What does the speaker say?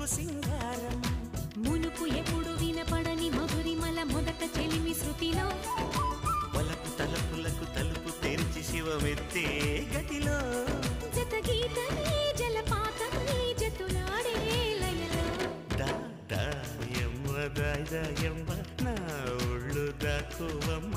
ముక్కు సింగారం మునుపు ఎప్పుడు వినపడని మధురిమల మొదట చెలిమి శృతిలో వలపు తలపులకు తలుపు తెరిచి శివమెత్తే గతిలో జత గీతని జలపాతని జతులాడే లయలో దా దా యమ్మ దాయమ్మ నా ఒళ్ళు దాకోవమ్మ